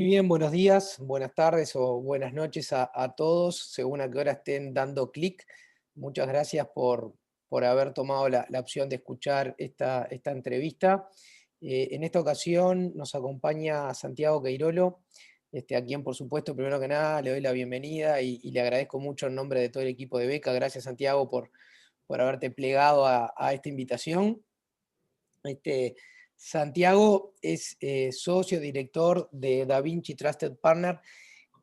Muy bien, buenos días, buenas tardes o buenas noches a todos, según a qué hora estén dando clic. Muchas gracias por haber tomado la opción de escuchar esta entrevista. En esta ocasión nos acompaña Santiago Queirolo, a quien por supuesto, primero que nada, le doy la bienvenida y le agradezco mucho en nombre de todo el equipo de Beca. Gracias, Santiago, por haberte plegado a esta invitación. Santiago es socio director de Da Vinci Trusted Partner,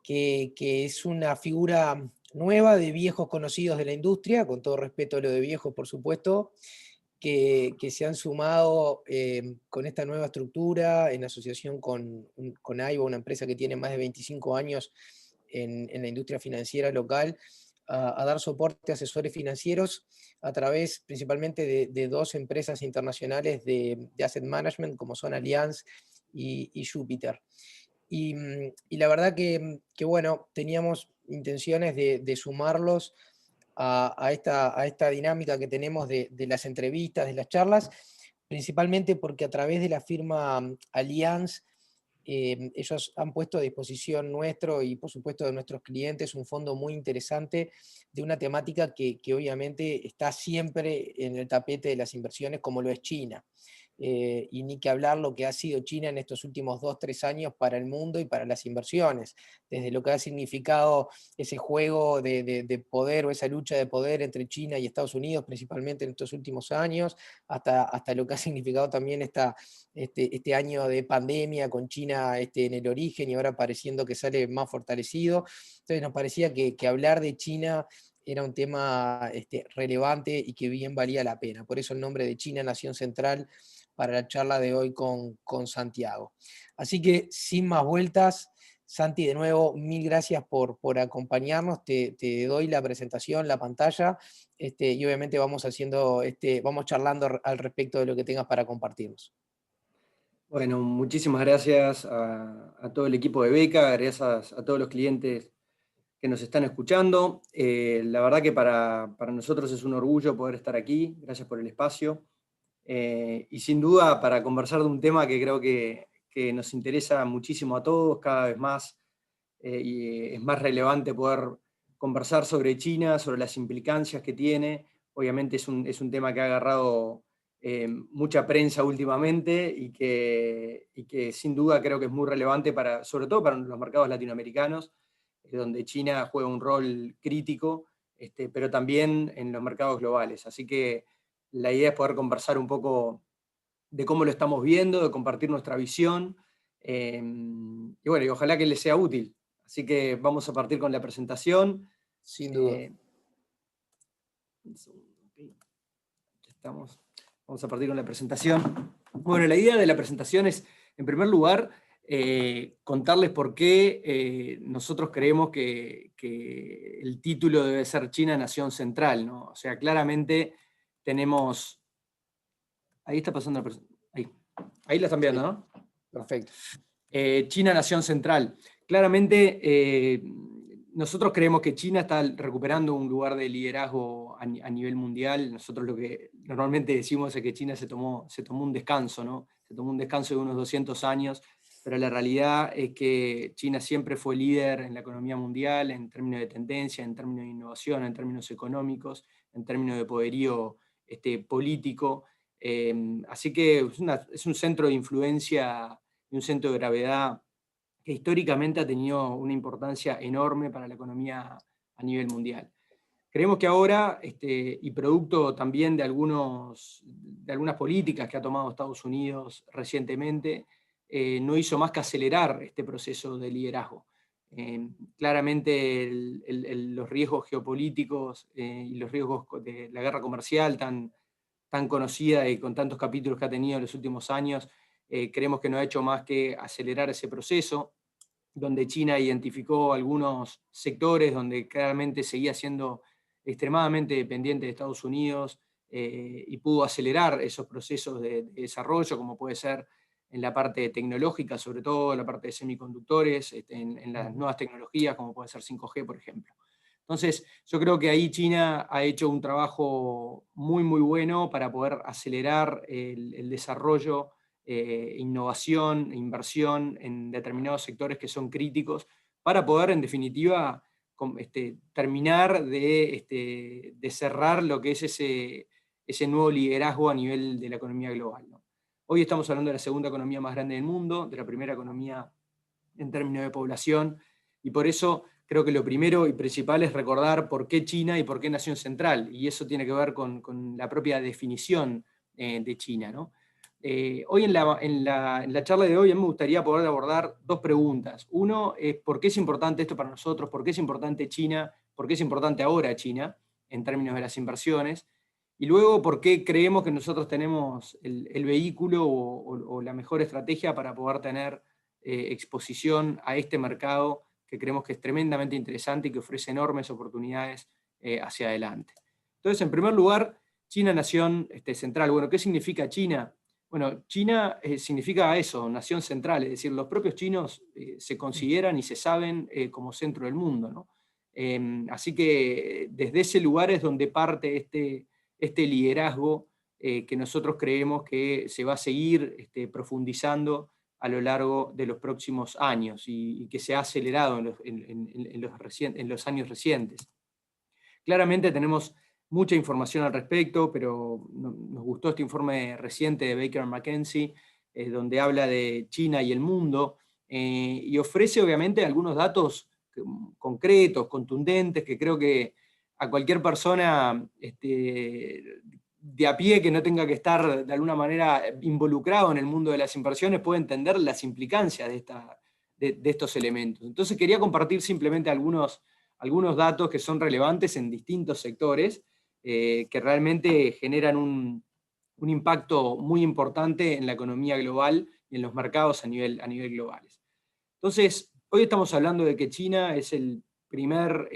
que es una figura nueva de viejos conocidos de la industria, con todo respeto a lo de viejos, por supuesto, que se han sumado con esta nueva estructura en asociación con AIBA, una empresa que tiene más de 25 años en la industria financiera local, a dar soporte a asesores financieros a través principalmente de dos empresas internacionales de asset management, como son Allianz y Jupiter. Y la verdad que, bueno, teníamos intenciones de sumarlos a esta dinámica que tenemos de las entrevistas, de las charlas, principalmente porque a través de la firma Allianz, ellos han puesto a disposición nuestro y por supuesto de nuestros clientes un fondo muy interesante de una temática que obviamente está siempre en el tapete de las inversiones, como lo es China. Y ni que hablar lo que ha sido China en estos últimos 2, 3 años para el mundo y para las inversiones, desde lo que ha significado ese juego de poder o esa lucha de poder entre China y Estados Unidos, principalmente en estos últimos años, hasta lo que ha significado también este año de pandemia con China en el origen y ahora pareciendo que sale más fortalecido. Entonces nos parecía que hablar de China era un tema relevante y que bien valía la pena. Por eso el nombre de China Nación Central para la charla de hoy con Santiago. Así que sin más vueltas, Santi, de nuevo, mil gracias por acompañarnos. Te doy la presentación, la pantalla, y obviamente vamos charlando al respecto de lo que tengas para compartirnos. Bueno, muchísimas gracias a todo el equipo de Beca, gracias a todos los clientes que nos están escuchando. La verdad que para nosotros es un orgullo poder estar aquí, gracias por el espacio. Y sin duda para conversar de un tema que creo que nos interesa muchísimo a todos, cada vez más, y es más relevante poder conversar sobre China, sobre las implicancias que tiene. Obviamente es un tema que ha agarrado mucha prensa últimamente y que sin duda creo que es muy relevante, sobre todo para los mercados latinoamericanos, donde China juega un rol crítico, pero también en los mercados globales. Así que la idea es poder conversar un poco de cómo lo estamos viendo, de compartir nuestra visión, y bueno, y ojalá que les sea útil. Así que vamos a partir con la presentación. Sin duda. Eh, un segundo, ok. Aquí estamos. Vamos a partir con la presentación. Bueno, la idea de la presentación es, en primer lugar, contarles por qué nosotros creemos que el título debe ser China Nación Central, ¿no? O sea, claramente tenemos... Ahí está pasando la presentación. Ahí la están viendo, Sí, ¿no? perfecto. China Nación Central. Claramente, nosotros creemos que China está recuperando un lugar de liderazgo a nivel mundial. Nosotros lo que normalmente decimos es que China se tomó un descanso, ¿no? Se tomó un descanso de unos 200 años, pero la realidad es que China siempre fue líder en la economía mundial en términos de tendencia, en términos de innovación, en términos económicos, en términos de poderío político. Así que es un centro de influencia y un centro de gravedad que históricamente ha tenido una importancia enorme para la economía a nivel mundial. Creemos que ahora, y producto también de algunas políticas que ha tomado Estados Unidos recientemente, no hizo más que acelerar este proceso de liderazgo. Claramente los riesgos geopolíticos y los riesgos de la guerra comercial tan conocida y con tantos capítulos que ha tenido en los últimos años, creemos que no ha hecho más que acelerar ese proceso, donde China identificó algunos sectores donde claramente seguía siendo extremadamente dependiente de Estados Unidos, y pudo acelerar esos procesos de desarrollo, como puede ser en la parte tecnológica, sobre todo en la parte de semiconductores, en las nuevas tecnologías, como puede ser 5G, por ejemplo. Entonces, yo creo que ahí China ha hecho un trabajo muy, muy bueno para poder acelerar el desarrollo innovación, inversión en determinados sectores que son críticos, para poder, en definitiva, terminar de cerrar lo que es ese nuevo liderazgo a nivel de la economía global, ¿no? Hoy estamos hablando de la segunda economía más grande del mundo, de la primera economía en términos de población, y por eso creo que lo primero y principal es recordar por qué China y por qué nación central, y eso tiene que ver con la propia definición de China, ¿no? Hoy en la charla de hoy a mí me gustaría poder abordar dos preguntas. Uno es ¿por qué es importante esto para nosotros? ¿Por qué es importante China? ¿Por qué es importante ahora China en términos de las inversiones? Y luego, ¿por qué creemos que nosotros tenemos el vehículo o la mejor estrategia para poder tener exposición a este mercado que creemos que es tremendamente interesante y que ofrece enormes oportunidades hacia adelante? Entonces, en primer lugar, China, nación central. Bueno, ¿qué significa China? Bueno, China significa eso, nación central, es decir, los propios chinos se consideran y se saben como centro del mundo, ¿no? Así que desde ese lugar es donde parte este liderazgo que nosotros creemos que se va a seguir profundizando a lo largo de los próximos años y que se ha acelerado en los años recientes. Claramente tenemos mucha información al respecto, pero nos gustó este informe reciente de Baker McKenzie, donde habla de China y el mundo, y ofrece obviamente algunos datos concretos, contundentes, que creo que a cualquier persona de a pie que no tenga que estar de alguna manera involucrado en el mundo de las inversiones puede entender las implicancias de estos elementos. Entonces quería compartir simplemente algunos datos que son relevantes en distintos sectores, que realmente generan un impacto muy importante en la economía global y en los mercados a nivel globales. Entonces, hoy estamos hablando de que China es el primer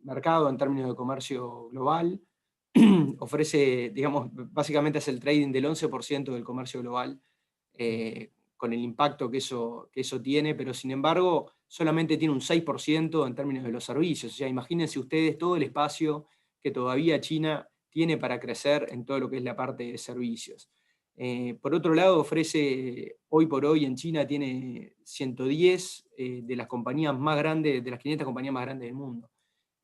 mercado en términos de comercio global, ofrece, digamos, básicamente es el trading del 11% del comercio global, con el impacto que eso tiene, pero sin embargo solamente tiene un 6% en términos de los servicios. O sea, imagínense ustedes todo el espacio que todavía China tiene para crecer en todo lo que es la parte de servicios. Por otro lado, ofrece, hoy por hoy en China tiene 110 de las compañías más grandes, de las 500 compañías más grandes del mundo.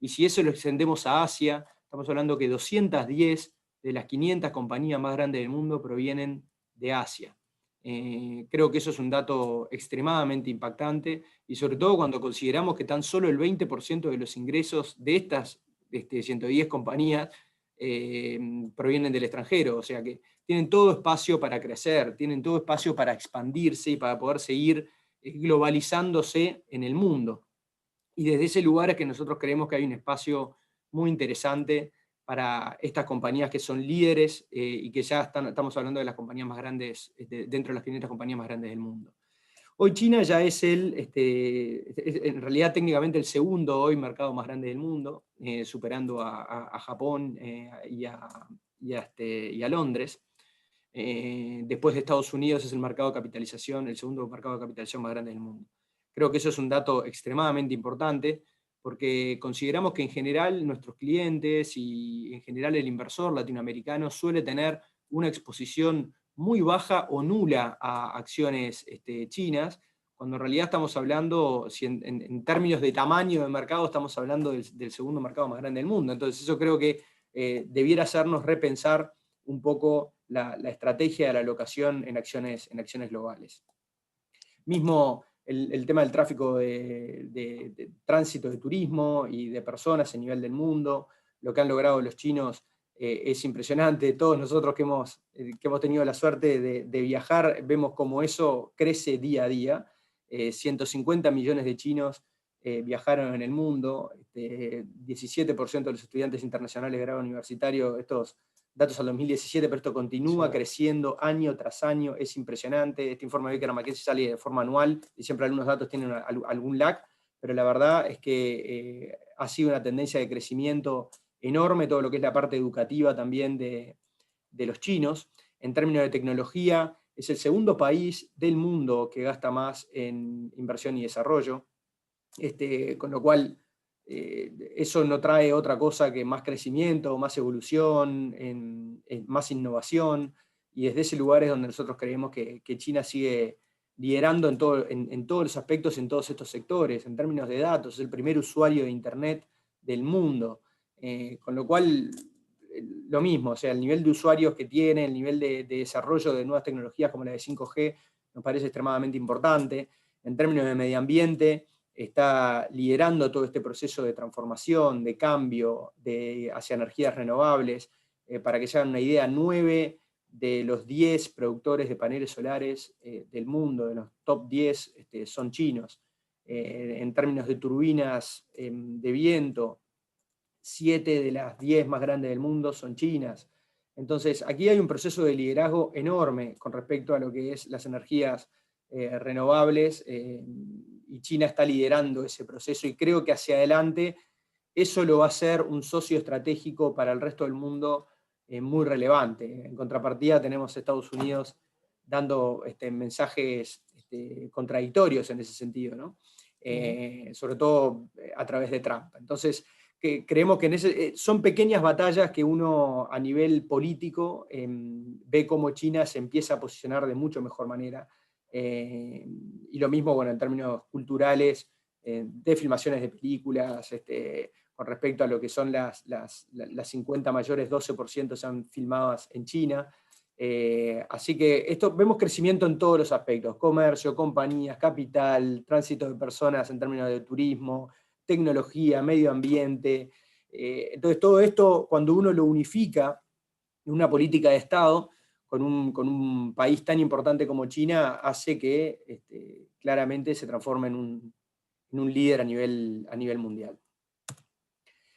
Y si eso lo extendemos a Asia, estamos hablando que 210 de las 500 compañías más grandes del mundo provienen de Asia. Creo que eso es un dato extremadamente impactante, y sobre todo cuando consideramos que tan solo el 20% de los ingresos de estas 110 compañías provienen del extranjero, o sea que tienen todo espacio para crecer, tienen todo espacio para expandirse y para poder seguir globalizándose en el mundo. Y desde ese lugar es que nosotros creemos que hay un espacio muy interesante para estas compañías que son líderes y que ya estamos hablando de las compañías más grandes, dentro de las 500 compañías más grandes del mundo. Hoy China ya es en realidad técnicamente el segundo hoy mercado más grande del mundo, superando a Japón y a Londres. Después de Estados Unidos es el mercado de capitalización, el segundo mercado de capitalización más grande del mundo. Creo que eso es un dato extremadamente importante, porque consideramos que en general nuestros clientes y en general el inversor latinoamericano suele tener una exposición muy baja o nula a acciones chinas, cuando en realidad estamos hablando, si en términos de tamaño de mercado, estamos hablando del segundo mercado más grande del mundo. Entonces eso creo que debiera hacernos repensar un poco la estrategia de la alocación en acciones globales. Mismo el tema del tráfico de tránsito de turismo y de personas a nivel del mundo, lo que han logrado los chinos es impresionante. Todos nosotros que hemos tenido la suerte de viajar, vemos cómo eso crece día a día. 150 millones de chinos viajaron en el mundo, 17% de los estudiantes internacionales de grado universitario, estos datos al 2017, pero esto continúa creciendo año tras año, es impresionante. Este informe de Baker McKenzie sale de forma anual y siempre algunos datos tienen algún lag, pero la verdad es que ha sido una tendencia de crecimiento enorme, todo lo que es la parte educativa también de los chinos. En términos de tecnología, es el segundo país del mundo que gasta más en inversión y desarrollo, con lo cual eso no trae otra cosa que más crecimiento, más evolución, más innovación, y desde ese lugar es donde nosotros creemos que China sigue liderando en todos los aspectos, en todos estos sectores, en términos de datos, es el primer usuario de Internet del mundo, con lo cual, lo mismo, o sea, el nivel de usuarios que tiene, el nivel de desarrollo de nuevas tecnologías como la de 5G, nos parece extremadamente importante. En términos de medio ambiente, está liderando todo este proceso de transformación, de cambio hacia energías renovables. Para que se hagan una idea, 9 de los 10 productores de paneles solares del mundo, de los top 10, son chinos. En términos de turbinas de viento, 7 de las 10 más grandes del mundo son chinas. Entonces, aquí hay un proceso de liderazgo enorme con respecto a lo que es las energías renovables, y China está liderando ese proceso, y creo que hacia adelante eso lo va a ser un socio estratégico para el resto del mundo muy relevante. En contrapartida tenemos a Estados Unidos dando mensajes contradictorios en ese sentido, ¿no? Sobre todo a través de Trump. Entonces, creemos que son pequeñas batallas que uno a nivel político ve cómo China se empieza a posicionar de mucho mejor manera. Y lo mismo, bueno, en términos culturales, de filmaciones de películas, con respecto a lo que son las 50 mayores, 12% sean filmadas en China. Así que vemos crecimiento en todos los aspectos: comercio, compañías, capital, tránsito de personas en términos de turismo, tecnología, medio ambiente. Entonces todo esto, cuando uno lo unifica en una política de Estado, con un país tan importante como China, hace que claramente se transforme en un líder a nivel mundial.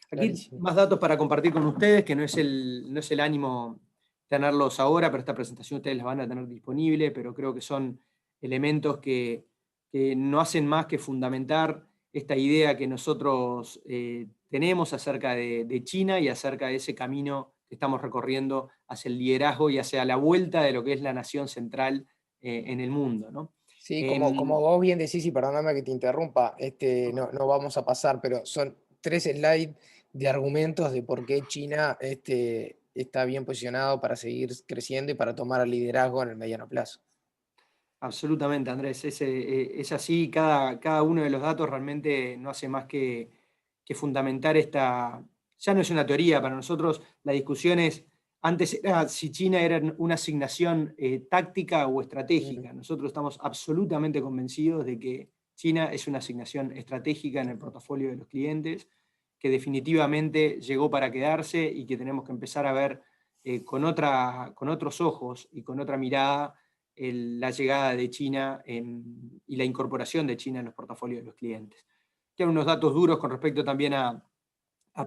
Aquí Clarísimo. más datos para compartir con ustedes, que no es el ánimo tenerlos ahora, pero esta presentación ustedes las van a tener disponible, pero creo que son elementos que no hacen más que fundamentar esta idea que nosotros tenemos acerca de China y acerca de ese camino que estamos recorriendo hacia el liderazgo y hacia la vuelta de lo que es la nación central en el mundo, ¿no? Sí, como vos bien decís, y perdóname que te interrumpa, no vamos a pasar, pero son 3 slides de argumentos de por qué China está bien posicionado para seguir creciendo y para tomar el liderazgo en el mediano plazo. Absolutamente, Andrés, es así. Cada uno de los datos realmente no hace más que fundamentar ya no es una teoría para nosotros. La discusión antes era si China era una asignación táctica o estratégica. Nosotros estamos absolutamente convencidos de que China es una asignación estratégica en el portafolio de los clientes, que definitivamente llegó para quedarse y que tenemos que empezar a ver con otros ojos y con otra mirada la llegada de China y la incorporación de China en los portafolios de los clientes. Tiene unos datos duros con respecto también a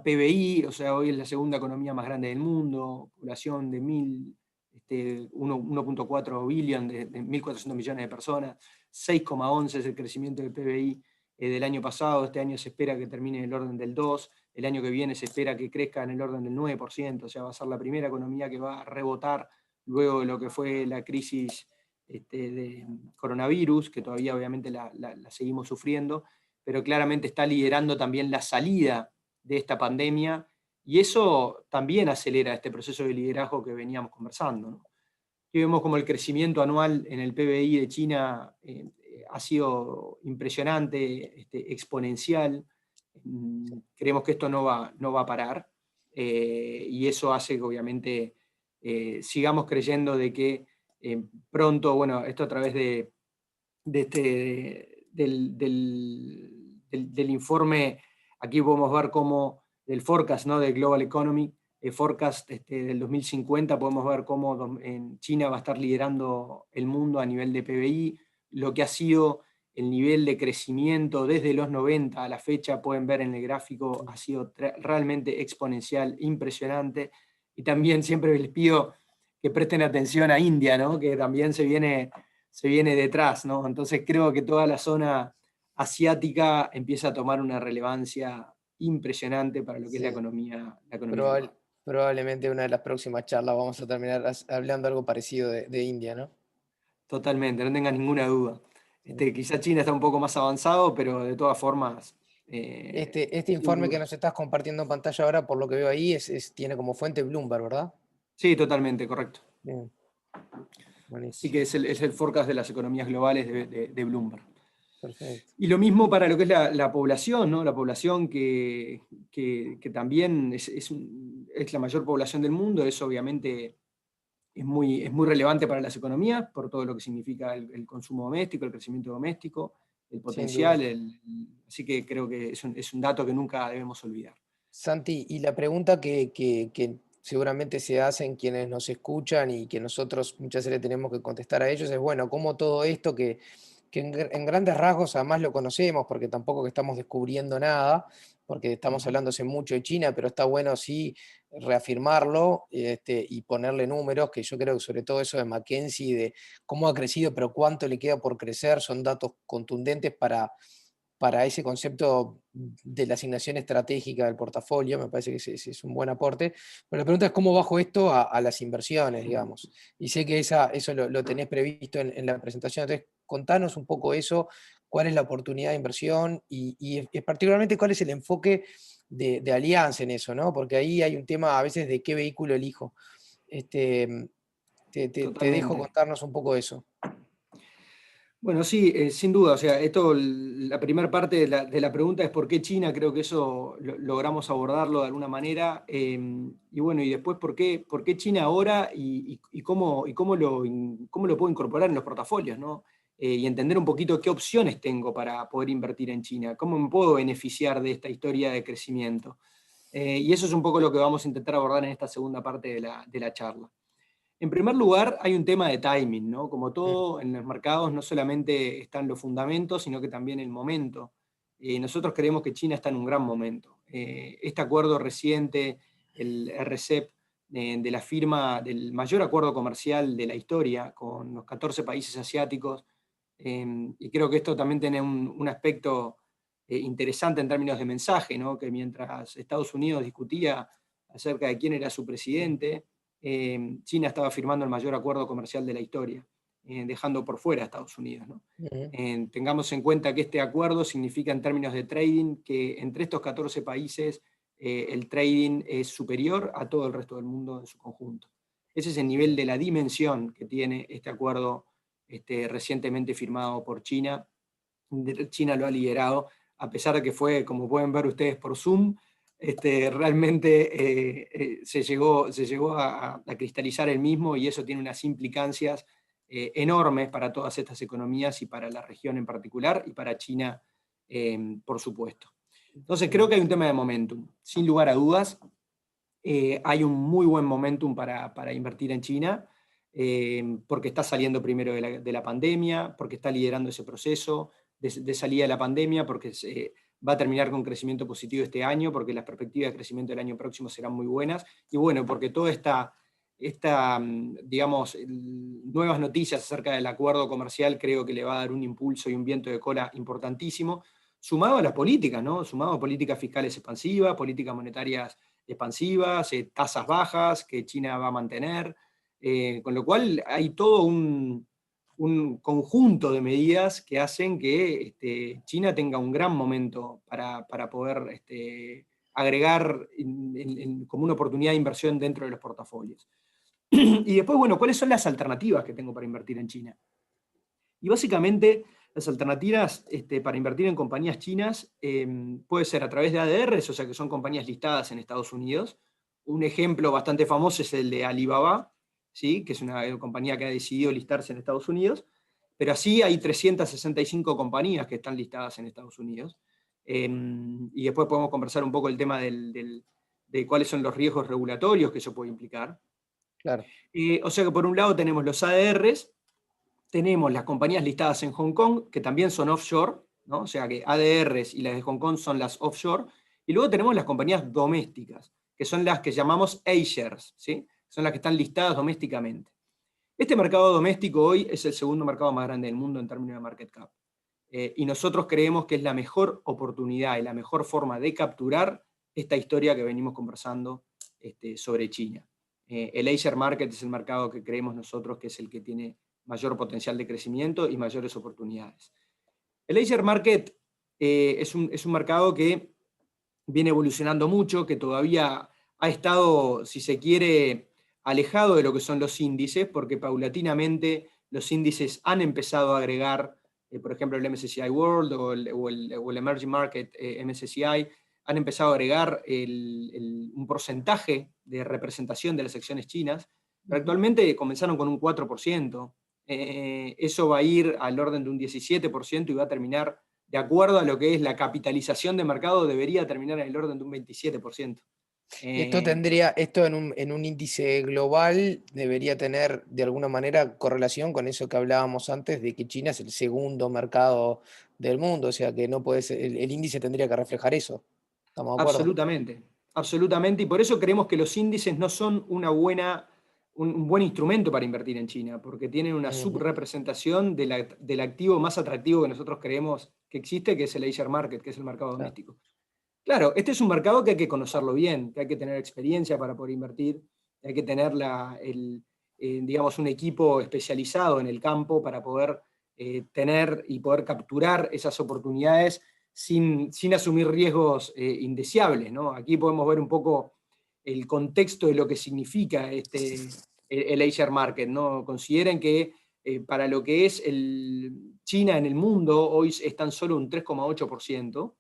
PBI, o sea, hoy es la segunda economía más grande del mundo, población de 1.4 billion, de 1.400 millones de personas, 6,11 es el crecimiento del PBI del año pasado. Este año se espera que termine en el orden del 2%, el año que viene se espera que crezca en el orden del 9%, o sea, va a ser la primera economía que va a rebotar luego de lo que fue la crisis de coronavirus, que todavía obviamente la seguimos sufriendo, pero claramente está liderando también la salida de esta pandemia, y eso también acelera este proceso de liderazgo que veníamos conversando, ¿no? Aquí vemos como el crecimiento anual en el PBI de China ha sido impresionante, exponencial. Creemos que esto no va a parar, y eso hace que obviamente sigamos creyendo de que pronto, bueno, esto a través del informe, aquí podemos ver cómo del forecast, ¿no?, del Global Economy, el forecast del 2050, podemos ver cómo en China va a estar liderando el mundo a nivel de PBI, lo que ha sido el nivel de crecimiento desde los 90 a la fecha, pueden ver en el gráfico, ha sido realmente exponencial, impresionante. Y también siempre les pido que presten atención a India, ¿no?, que también se viene detrás, ¿no? Entonces creo que toda la zona asiática empieza a tomar una relevancia impresionante para lo que es la Sí, economía global. probablemente una de las próximas charlas vamos a terminar hablando algo parecido de India, ¿no? Totalmente, no tengas ninguna duda. Quizá China está un poco más avanzado, pero de todas formas, Este sin informe que duda. nos estás compartiendo en pantalla ahora, por lo que veo ahí, tiene como fuente Bloomberg, ¿verdad? Sí, totalmente, correcto. Bien. Así que es el forecast de las economías globales de Bloomberg. Perfecto. Y lo mismo para lo que es la población, ¿no? La población que también es la mayor población del mundo, eso obviamente es muy relevante para las economías, por todo lo que significa el consumo doméstico, el crecimiento doméstico, el Sin duda. potencial, así que creo que es un dato que nunca debemos olvidar. Santi, y la pregunta que seguramente se hacen quienes nos escuchan y que nosotros muchas veces le tenemos que contestar a ellos es, bueno, ¿cómo todo esto que en grandes rasgos además lo conocemos, porque tampoco que estamos descubriendo nada, porque estamos hablando hace mucho de China, pero está bueno sí reafirmarlo y ponerle números, que yo creo que sobre todo eso de McKinsey, de cómo ha crecido, pero cuánto le queda por crecer, son datos contundentes para ese concepto de la asignación estratégica del portafolio, me parece que es un buen aporte. Pero la pregunta es cómo bajo esto a las inversiones, digamos. Y sé que eso lo tenés previsto en la presentación, entonces contanos un poco eso, cuál es la oportunidad de inversión y particularmente cuál es el enfoque de Alianza en eso, ¿no? Porque ahí hay un tema a veces de qué vehículo elijo. Te dejo Totalmente. contarnos un poco eso. Bueno, sí, sin duda. O sea, la primera parte de la pregunta es por qué China, creo que eso logramos abordarlo de alguna manera. Y bueno, y después por qué China ahora y cómo lo puedo incorporar en los portafolios, ¿no? Y entender un poquito qué opciones tengo para poder invertir en China, cómo me puedo beneficiar de esta historia de crecimiento. Y eso es un poco lo que vamos a intentar abordar en esta segunda parte de la charla. En primer lugar, hay un tema de timing, ¿no? Como todo en los mercados, no solamente están los fundamentos, sino que también el momento. Nosotros creemos que China está en un gran momento. Este acuerdo reciente, el RCEP, de la firma del mayor acuerdo comercial de la historia con los 14 países asiáticos, y creo que esto también tiene un aspecto interesante en términos de mensaje, ¿no? Que mientras Estados Unidos discutía acerca de quién era su presidente, China estaba firmando el mayor acuerdo comercial de la historia, dejando por fuera a Estados Unidos, ¿no? Tengamos en cuenta que este acuerdo significa en términos de trading que entre estos 14 países el trading es superior a todo el resto del mundo en su conjunto. Ese es el nivel de la dimensión que tiene este acuerdo recientemente firmado por China. China lo ha liderado, a pesar de que fue, como pueden ver ustedes por Zoom, realmente se llegó a cristalizar el mismo, y eso tiene unas implicancias enormes para todas estas economías y para la región en particular y para China, por supuesto. Entonces creo que hay un tema de momentum, sin lugar a dudas. Hay un muy buen momentum para invertir en China, porque está saliendo primero de la pandemia, porque está liderando ese proceso de salida de la pandemia, porque va a terminar con crecimiento positivo este año, porque las perspectivas de crecimiento del año próximo serán muy buenas, y bueno, porque toda digamos, nuevas noticias acerca del acuerdo comercial creo que le va a dar un impulso y un viento de cola importantísimo, sumado a las políticas, ¿no? Sumado a políticas fiscales expansivas, políticas monetarias expansivas, tasas bajas que China va a mantener, con lo cual hay todo un conjunto de medidas que hacen que China tenga un gran momento para poder agregar como una oportunidad de inversión dentro de los portafolios. Y después, bueno, ¿cuáles son las alternativas que tengo para invertir en China? Y básicamente las alternativas para invertir en compañías chinas puede ser a través de ADRs, o sea que son compañías listadas en Estados Unidos. Un ejemplo bastante famoso es el de Alibaba, ¿sí? Que es una compañía que ha decidido listarse en Estados Unidos, pero así hay 365 compañías que están listadas en Estados Unidos. Y después podemos conversar un poco el tema de cuáles son los riesgos regulatorios que eso puede implicar. Claro. O sea que por un lado tenemos los ADRs, tenemos las compañías listadas en Hong Kong, que también son offshore, ¿no? O sea que ADRs y las de Hong Kong son las offshore, y luego tenemos las compañías domésticas, que son las que llamamos A-shares, ¿sí? Son las que están listadas domésticamente. Este mercado doméstico hoy es el segundo mercado más grande del mundo en términos de market cap. Y nosotros creemos que es la mejor oportunidad y la mejor forma de capturar esta historia que venimos conversando sobre China. El A-share market es el mercado que creemos nosotros que es el que tiene mayor potencial de crecimiento y mayores oportunidades. El A-share market es un mercado que viene evolucionando mucho, que todavía ha estado, si se quiere, alejado de lo que son los índices, porque paulatinamente los índices han empezado a agregar, por ejemplo, el MSCI World o el Emerging Market MSCI, han empezado a agregar un porcentaje de representación de las acciones chinas, pero actualmente comenzaron con un 4%. Eso va a ir al orden de un 17% y va a terminar, de acuerdo a lo que es la capitalización de mercado, debería terminar en el orden de un 27%. Esto en un índice global debería tener de alguna manera correlación con eso que hablábamos antes de que China es el segundo mercado del mundo, o sea que no puede ser, el índice tendría que reflejar eso. ¿Estamos de acuerdo? Absolutamente, absolutamente, y por eso creemos que los índices no son un buen instrumento para invertir en China, porque tienen una subrepresentación del activo más atractivo que nosotros creemos que existe, que es el Asia Market, que es el mercado Claro. doméstico. Claro, este es un mercado que hay que conocerlo bien, que hay que tener experiencia para poder invertir, que hay que tener digamos, un equipo especializado en el campo para poder tener y poder capturar esas oportunidades sin asumir riesgos indeseables, ¿no? Aquí podemos ver un poco el contexto de lo que significa el Asia Market, ¿no? Consideren que para lo que es China en el mundo, hoy es tan solo un 3,8%,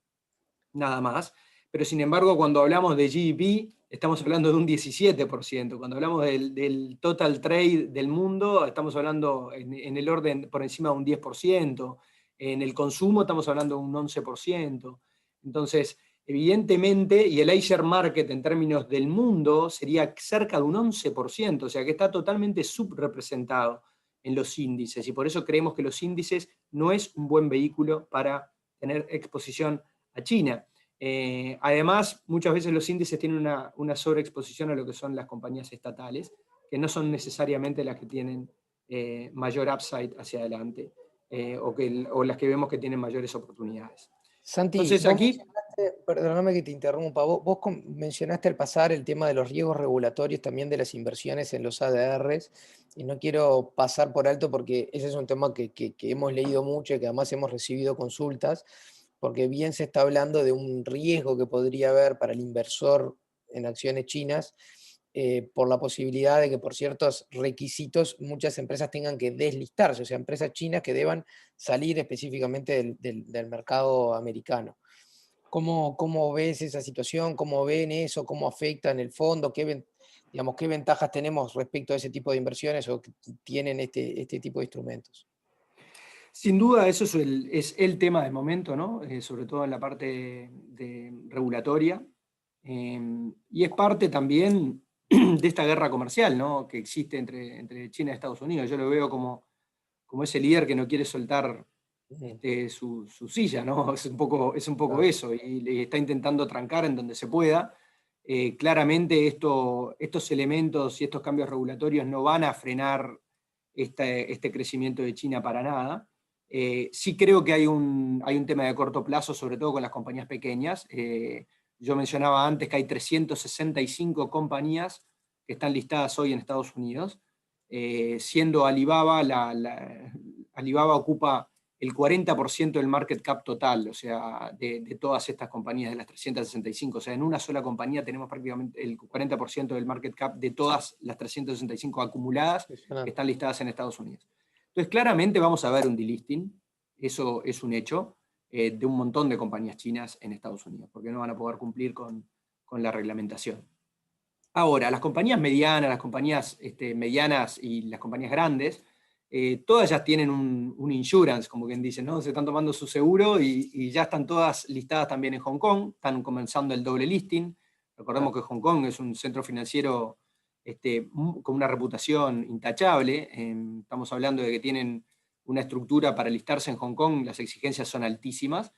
nada más, pero sin embargo cuando hablamos de GDP estamos hablando de un 17%, cuando hablamos del total trade del mundo estamos hablando en el orden por encima de un 10%, en el consumo estamos hablando de un 11%, entonces evidentemente, y el Asia Market en términos del mundo sería cerca de un 11%, o sea que está totalmente subrepresentado en los índices, y por eso creemos que los índices no es un buen vehículo para tener exposición a China. Además, muchas veces los índices tienen una sobreexposición a lo que son las compañías estatales, que no son necesariamente las que tienen mayor upside hacia adelante, o las que vemos que tienen mayores oportunidades. Santi, Entonces aquí, perdóname que te interrumpa, mencionaste al pasar el tema de los riesgos regulatorios también de las inversiones en los ADRs, y no quiero pasar por alto porque ese es un tema que hemos leído mucho y que además hemos recibido consultas, porque bien se está hablando de un riesgo que podría haber para el inversor en acciones chinas, por la posibilidad de que por ciertos requisitos muchas empresas tengan que deslistarse, o sea, empresas chinas que deban salir específicamente del mercado americano. ¿Cómo ves esa situación? ¿Cómo ven eso? ¿Cómo afecta en el fondo? Digamos, ¿qué ventajas tenemos respecto a ese tipo de inversiones o que tienen este tipo de instrumentos? sin duda, eso es el tema del momento, ¿no? Sobre todo en la parte regulatoria. Y es parte también de esta guerra comercial, ¿no? Que existe entre China y Estados Unidos. Yo lo veo como ese líder que no quiere soltar su silla, ¿no? Es un poco Claro. eso, y le está intentando trancar en donde se pueda. Claramente estos elementos y estos cambios regulatorios no van a frenar este crecimiento de China para nada. Sí creo que hay un tema de corto plazo, sobre todo con las compañías pequeñas. Yo mencionaba antes que hay 365 compañías que están listadas hoy en Estados Unidos, siendo Alibaba, Alibaba ocupa el 40% del market cap total, o sea, de todas estas compañías, de las 365. O sea, en una sola compañía tenemos prácticamente el 40% del market cap de todas las 365 acumuladas que están listadas en Estados Unidos. Entonces, claramente vamos a ver un delisting, eso es un hecho, de un montón de compañías chinas en Estados Unidos, porque no van a poder cumplir con la reglamentación. Ahora, las compañías medianas, medianas y las compañías grandes, todas ya tienen un insurance, como quien dice, ¿no? Se están tomando su seguro y ya están todas listadas también en Hong Kong, están comenzando el doble listing. Recordemos que Hong Kong es un centro financiero con una reputación intachable. Estamos hablando de que tienen una estructura para listarse en Hong Kong, las exigencias son altísimas.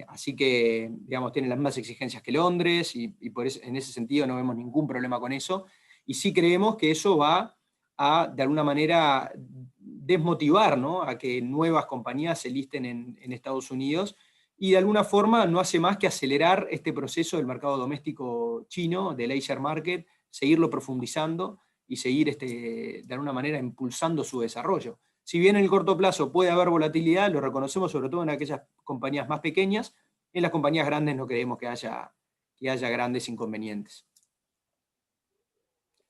Así que, digamos, tienen las mismas exigencias que Londres y en ese sentido no vemos ningún problema con eso. Y sí creemos que eso va a, de alguna manera, desmotivar, ¿no?, a que nuevas compañías se listen en Estados Unidos, y de alguna forma no hace más que acelerar este proceso del mercado doméstico chino, del Asia Market, seguirlo profundizando y seguir, de alguna manera, impulsando su desarrollo. Si bien en el corto plazo puede haber volatilidad, lo reconocemos sobre todo en aquellas compañías más pequeñas, en las compañías grandes no creemos que haya grandes inconvenientes.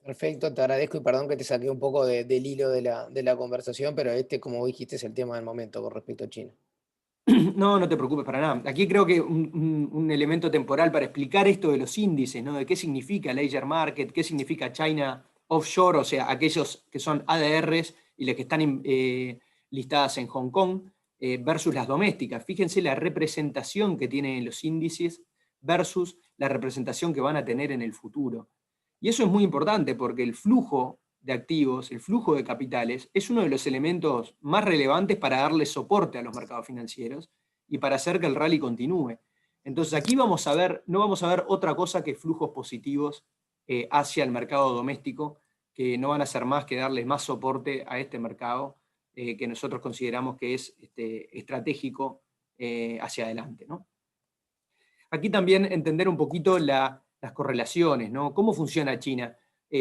Perfecto, te agradezco y perdón que te saqué un poco del hilo de la conversación, pero este, como dijiste, es el tema del momento con respecto a China. No, no te preocupes para nada. Aquí creo que un elemento temporal para explicar esto de los índices, ¿no? De qué significa el Asia Market, qué significa China Offshore, o sea, aquellos que son ADRs y las que están listadas en Hong Kong, versus las domésticas. Fíjense la representación que tienen los índices versus la representación que van a tener en el futuro. Y eso es muy importante porque el flujo de activos, el flujo de capitales, es uno de los elementos más relevantes para darle soporte a los mercados financieros y para hacer que el rally continúe. Entonces aquí vamos a ver, no vamos a ver otra cosa que flujos positivos hacia el mercado doméstico, que no van a ser más que darle más soporte a este mercado que nosotros consideramos que es estratégico hacia adelante, ¿no? Aquí también entender un poquito las correlaciones, ¿no? ¿Cómo funciona China?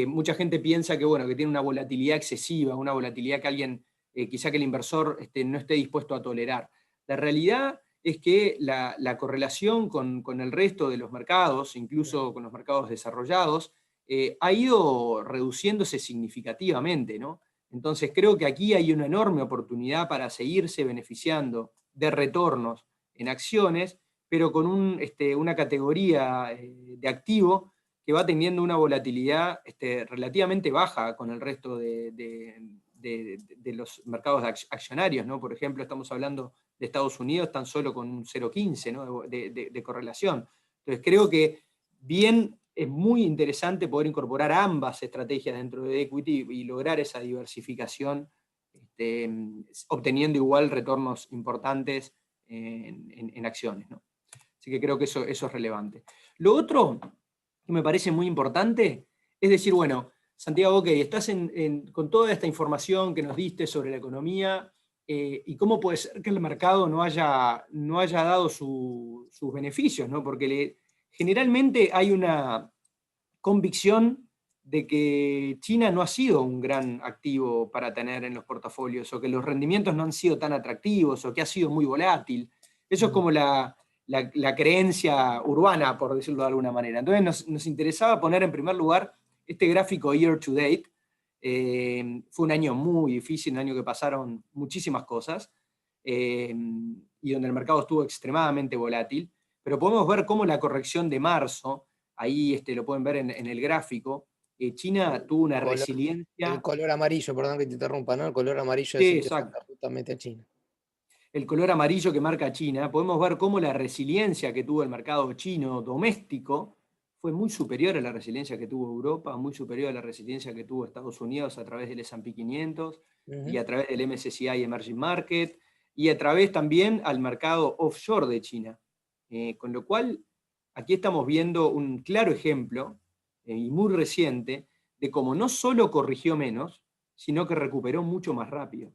Mucha gente piensa que, bueno, que tiene una volatilidad excesiva, una volatilidad que alguien, quizá que el inversor no esté dispuesto a tolerar. La realidad es que la correlación con el resto de los mercados, incluso con los mercados desarrollados, ha ido reduciéndose significativamente, ¿no? Entonces creo que aquí hay una enorme oportunidad para seguirse beneficiando de retornos en acciones, pero con una categoría de activo que va teniendo una volatilidad relativamente baja con el resto de los mercados accionarios, ¿no? Por ejemplo, estamos hablando de Estados Unidos tan solo con un 0,15, ¿no? de correlación. Entonces creo que bien es muy interesante poder incorporar ambas estrategias dentro de equity y lograr esa diversificación, obteniendo igual retornos importantes en acciones, ¿no? Así que creo que eso es relevante. Lo otro que me parece muy importante es decir, bueno, Santiago, ok, estás con toda esta información que nos diste sobre la economía y cómo puede ser que el mercado no haya dado sus beneficios, ¿no? Porque generalmente hay una convicción de que China no ha sido un gran activo para tener en los portafolios, o que los rendimientos no han sido tan atractivos, o que ha sido muy volátil. Eso es como la creencia urbana, por decirlo de alguna manera. Entonces nos interesaba poner en primer lugar este gráfico year to date. Fue un año muy difícil, un año que pasaron muchísimas cosas, y donde el mercado estuvo extremadamente volátil, pero podemos ver cómo la corrección de marzo, ahí lo pueden ver en el gráfico, China tuvo una resiliencia. El color amarillo, perdón que te interrumpa, ¿no? El color amarillo es Sí, el que marca exacto. justamente a China. El color amarillo que marca China, podemos ver cómo la resiliencia que tuvo el mercado chino doméstico fue muy superior a la resiliencia que tuvo Europa, muy superior a la resiliencia que tuvo Estados Unidos a través del S&P 500 y a través del MSCI Emerging Market, y a través también al mercado offshore de China. Con lo cual, aquí estamos viendo un claro ejemplo, y muy reciente, de cómo no solo corrigió menos, sino que recuperó mucho más rápido.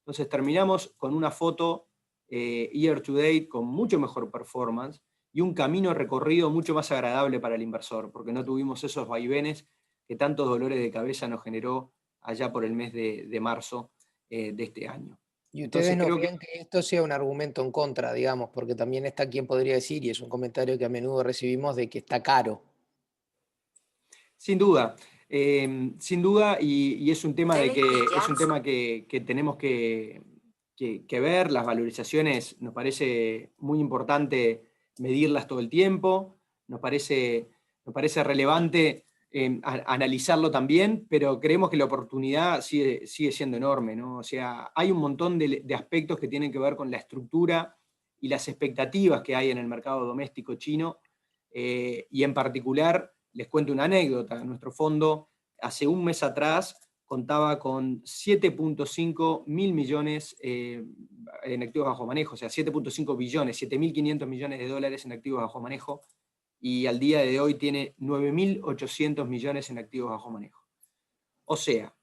Entonces terminamos con una foto year to date con mucho mejor performance y un camino recorrido mucho más agradable para el inversor, porque no tuvimos esos vaivenes que tantos dolores de cabeza nos generó allá por el mes de marzo de este año. Y ustedes Entonces no creo creen que esto sea un argumento en contra, digamos, porque también está quien podría decir, y es un comentario que a menudo recibimos, de que está caro. sin duda, y es un tema que tenemos que ver. Las valorizaciones nos parece muy importante medirlas todo el tiempo, nos parece relevante analizarlo también, pero creemos que la oportunidad sigue siendo enorme, ¿no? O sea, hay un montón de aspectos que tienen que ver con la estructura y las expectativas que hay en el mercado doméstico chino, y en particular, les cuento una anécdota. Nuestro fondo, hace un mes atrás, contaba con 7.5 mil millones en activos bajo manejo, o sea, 7.5 billones, 7.500 millones de dólares en activos bajo manejo, y al día de hoy tiene 9.800 millones en activos bajo manejo. O sea,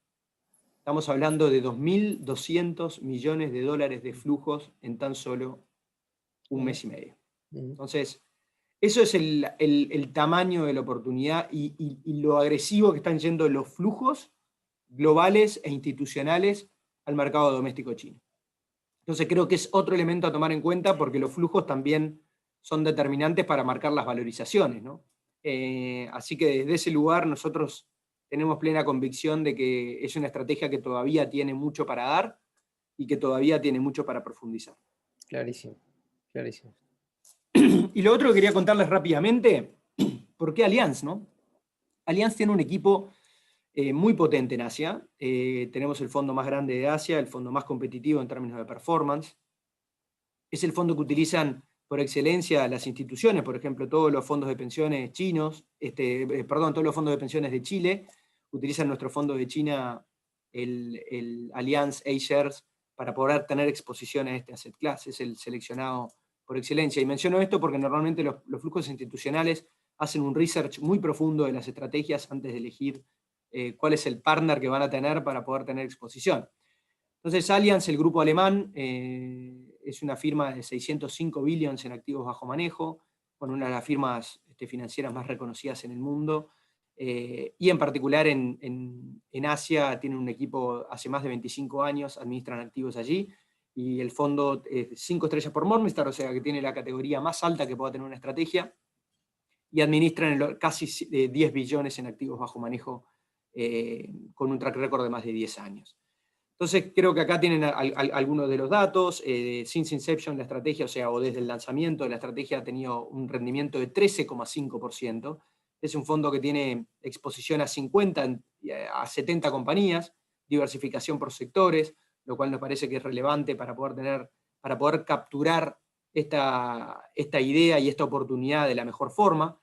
estamos hablando de 2.200 millones de dólares de flujos en tan solo un mes y medio. Entonces, eso es el tamaño de la oportunidad y lo agresivo que están yendo los flujos globales e institucionales al mercado doméstico chino. Entonces creo que es otro elemento a tomar en cuenta, porque los flujos también son determinantes para marcar las valorizaciones, ¿no? Así que desde ese lugar nosotros tenemos plena convicción de que es una estrategia que todavía tiene mucho para dar y que todavía tiene mucho para profundizar. Clarísimo, clarísimo. Y lo otro que quería contarles rápidamente, ¿por qué Allianz, no? Allianz tiene un equipo muy potente en Asia. Tenemos el fondo más grande de Asia, el fondo más competitivo en términos de performance. Es el fondo que utilizan por excelencia las instituciones, por ejemplo, todos los fondos de pensiones chinos, todos los fondos de pensiones de Chile utilizan nuestro fondo de China, el Allianz A-Shares, para poder tener exposición a este asset class. Es el seleccionado por excelencia. Y menciono esto porque normalmente los flujos institucionales hacen un research muy profundo de las estrategias antes de elegir cuál es el partner que van a tener para poder tener exposición. Entonces, Allianz, el grupo alemán, es una firma de 605 billions en activos bajo manejo, con una de las firmas financieras más reconocidas en el mundo, y en particular en Asia tienen un equipo hace más de 25 años, administran activos allí, y el fondo es 5 estrellas por Morningstar, o sea que tiene la categoría más alta que pueda tener una estrategia, y administran casi 10 billones en activos bajo manejo, con un track record de más de 10 años. Entonces creo que acá tienen algunos de los datos. Since inception la estrategia, o desde el lanzamiento, la estrategia ha tenido un rendimiento de 13,5%. Es un fondo que tiene exposición a 50, a 70 compañías, diversificación por sectores, lo cual nos parece que es relevante para poder capturar esta idea y esta oportunidad de la mejor forma.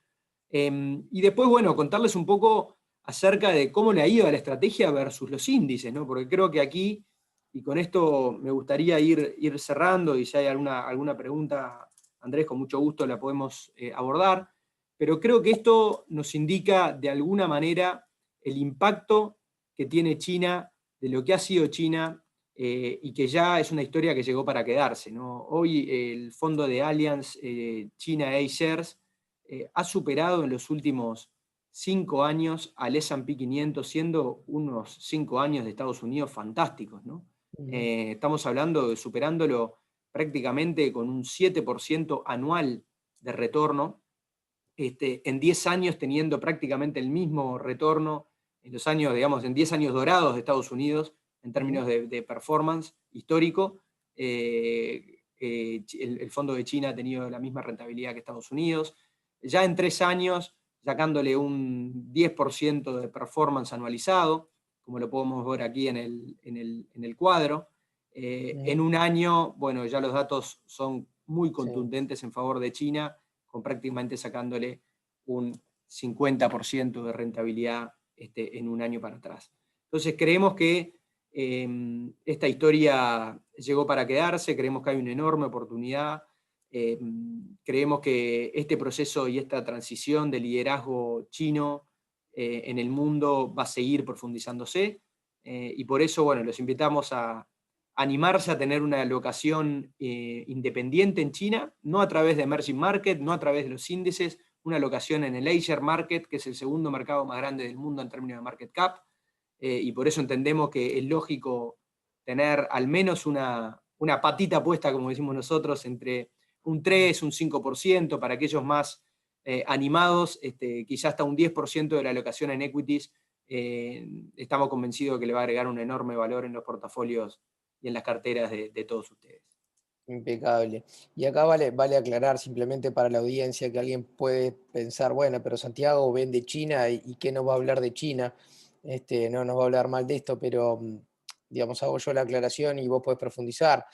Y después, bueno, contarles un poco acerca de cómo le ha ido a la estrategia versus los índices, ¿no? Porque creo que aquí, y con esto me gustaría ir cerrando, y si hay alguna pregunta, Andrés, con mucho gusto la podemos abordar, pero creo que esto nos indica de alguna manera el impacto que tiene China, de lo que ha sido China, y que ya es una historia que llegó para quedarse, ¿no? Hoy el fondo de Allianz China A-Shares ha superado en los últimos 5 años al S&P 500, siendo unos 5 años de Estados Unidos fantásticos, ¿no? Estamos hablando de superándolo prácticamente con un 7% anual de retorno, en 10 años teniendo prácticamente el mismo retorno en los años, digamos, en 10 años dorados de Estados Unidos, en términos de performance histórico. El fondo de China ha tenido la misma rentabilidad que Estados Unidos. Ya en 3 años, sacándole un 10% de performance anualizado, como lo podemos ver aquí en el cuadro. En un año, bueno, ya los datos son muy contundentes en favor de China, con prácticamente sacándole un 50% de rentabilidad en un año para atrás. Entonces creemos que esta historia llegó para quedarse, creemos que hay una enorme oportunidad, creemos que este proceso y esta transición de liderazgo chino en el mundo va a seguir profundizándose, y por eso, bueno, los invitamos a animarse a tener una alocación independiente en China, no a través de emerging market, no a través de los índices, una alocación en el Asia market, que es el segundo mercado más grande del mundo en términos de market cap, y por eso entendemos que es lógico tener al menos una patita puesta, como decimos nosotros, entre un 3, un 5%, para aquellos más animados, quizás hasta un 10% de la alocación en equities. Estamos convencidos que le va a agregar un enorme valor en los portafolios y en las carteras de todos ustedes. Impecable. Y acá vale aclarar simplemente para la audiencia que alguien puede pensar, bueno, pero Santiago vende China y ¿qué nos va a hablar de China? No nos va a hablar mal de esto, pero digamos, hago yo la aclaración y vos podés profundizar.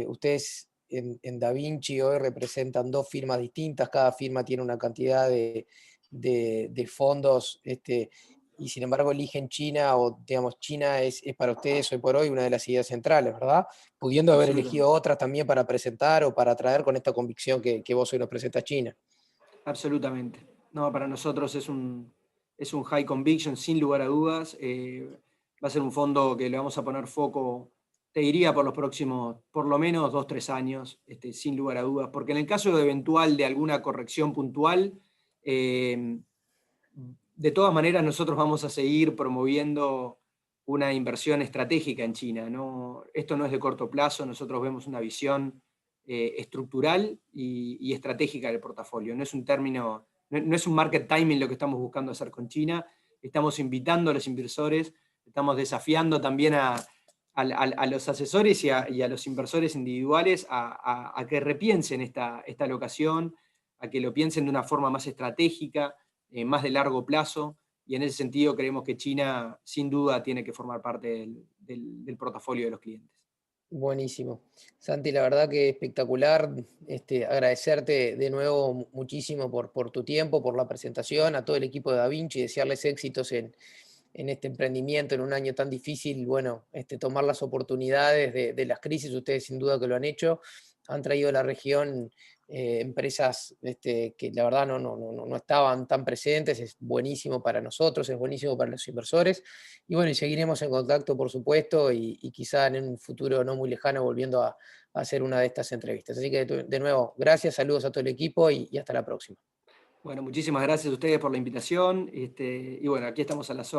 Ustedes en Da Vinci hoy representan 2 firmas distintas, cada firma tiene una cantidad de fondos, y sin embargo eligen China, o digamos, China es para ustedes hoy por hoy una de las ideas centrales, ¿verdad? Pudiendo haber elegido otras también para presentar o para traer con esta convicción que vos hoy nos presentas China. Absolutamente. No, para nosotros es un high conviction, sin lugar a dudas. Va a ser un fondo que le vamos a poner foco, te diría, por los próximos, por lo menos 2-3 años, sin lugar a dudas. Porque en el caso de eventual de alguna corrección puntual, de todas maneras nosotros vamos a seguir promoviendo una inversión estratégica en China, ¿no? Esto no es de corto plazo, nosotros vemos una visión estructural y estratégica del portafolio. No es un market timing lo que estamos buscando hacer con China, estamos invitando a los inversores, estamos desafiando también a los asesores y a los inversores individuales a que repiensen esta alocación, a que lo piensen de una forma más estratégica, más de largo plazo, y en ese sentido creemos que China sin duda tiene que formar parte del portafolio de los clientes. Buenísimo. Santi, la verdad que espectacular. Agradecerte de nuevo muchísimo por tu tiempo, por la presentación, a todo el equipo de Da Vinci, desearles éxitos en este emprendimiento en un año tan difícil. Bueno, tomar las oportunidades de las crisis, ustedes sin duda que lo han hecho, han traído a la región empresas que la verdad no estaban tan presentes. Es buenísimo para nosotros, es buenísimo para los inversores. Y bueno, y seguiremos en contacto, por supuesto, y quizá en un futuro no muy lejano volviendo a hacer una de estas entrevistas. Así que de nuevo, gracias, saludos a todo el equipo y hasta la próxima. Bueno, muchísimas gracias a ustedes por la invitación, y bueno, aquí estamos a las órdenes.